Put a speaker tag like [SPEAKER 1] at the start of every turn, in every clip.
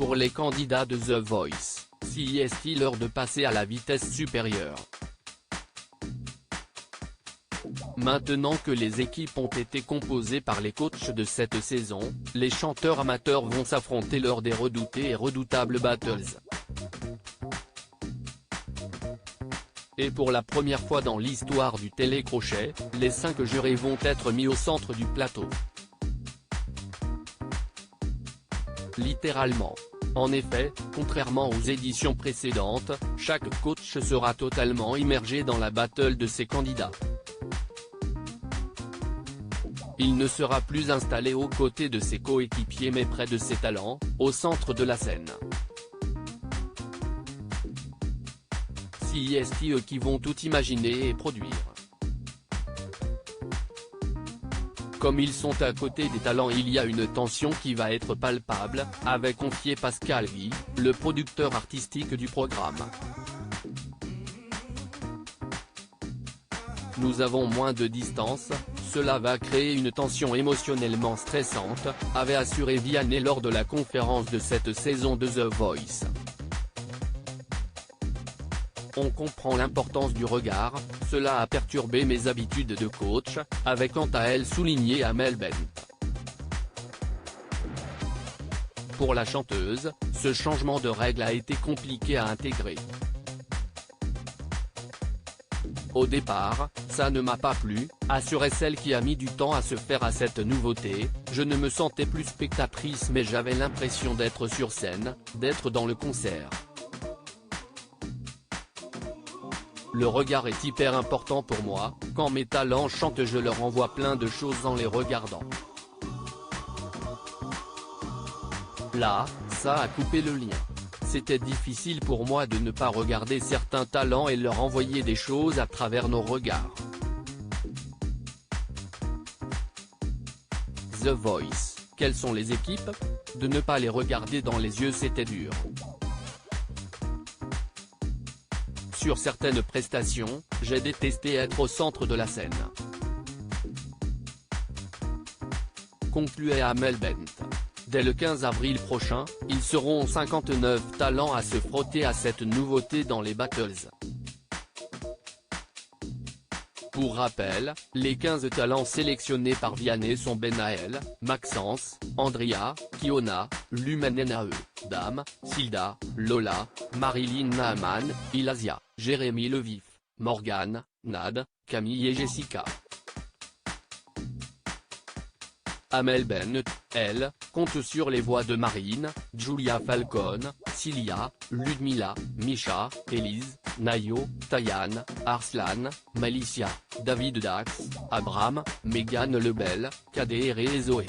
[SPEAKER 1] pour les candidats de The Voice, s'il est l'heure de passer à la vitesse supérieure. Maintenant que les équipes ont été composées par les coachs de cette saison, les chanteurs amateurs vont s'affronter lors des redoutés et redoutables battles. Et pour la première fois dans l'histoire du télécrochet, les 5 jurés vont être mis au centre du plateau. Littéralement. En effet, contrairement aux éditions précédentes, chaque coach sera totalement immergé dans la battle de ses candidats. Il ne sera plus installé aux côtés de ses coéquipiers mais près de ses talents, au centre de la scène. C'est eux qui vont tout imaginer et produire. Comme ils sont à côté des talents, il y a une tension qui va être palpable, avait confié Pascal Guy, le producteur artistique du programme. Nous avons moins de distance, cela va créer une tension émotionnellement stressante, avait assuré Vianney lors de la conférence de cette saison de The Voice. On comprend l'importance du regard, cela a perturbé mes habitudes de coach, avait quant à elle souligné Amel Bent. Pour la chanteuse, ce changement de règle a été compliqué à intégrer. Au départ, ça ne m'a pas plu, assurait celle qui a mis du temps à se faire à cette nouveauté, je ne me sentais plus spectatrice mais j'avais l'impression d'être sur scène, d'être dans le concert. Le regard est hyper important pour moi, quand mes talents chantent je leur envoie plein de choses en les regardant. Là, ça a coupé le lien. C'était difficile pour moi de ne pas regarder certains talents et leur envoyer des choses à travers nos regards. The Voice, quelles sont les équipes? De ne pas les regarder dans les yeux c'était dur. Sur certaines prestations, j'ai détesté être au centre de la scène. Concluait Amel Bent. Dès le 15 avril prochain, ils seront 59 talents à se frotter à cette nouveauté dans les battles. Pour rappel, les 15 talents sélectionnés par Vianney sont Benaël, Maxence, Andrea, Kiona, Lumenenae, Dame, Silda, Lola, Marilyn Naaman, Ilasia, Jérémy Levif, Morgane, Nad, Camille et Jessica. Amel Bent, elle, compte sur les voix de Marine, Julia Falcon, Cilia, Ludmilla, Misha, Élise, Nayo, Tayane, Arslan, Malicia, David Dax, Abraham, Mégane Lebel, Kader et Zoé.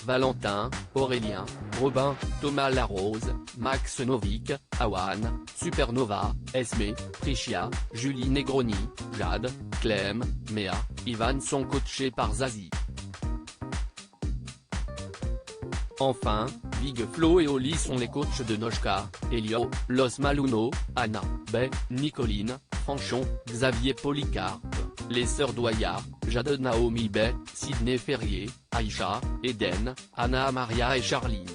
[SPEAKER 1] Valentin, Aurélien, Robin, Thomas Larose, Max Novick, Awan, Supernova, Esme, Tricia, Julie Negroni, Jade, Clem, Méa, Ivan sont coachés par Zazie. Enfin, Big Flo et Oli sont les coachs de Noshka, Elio, Los Maluno, Anna, Bay, Nicoline, Fanchon, Xavier Policarpe, les sœurs Doya, Jade Naomi Bay, Sydney Ferrier, Aïcha, Eden, Anna Maria et Charline.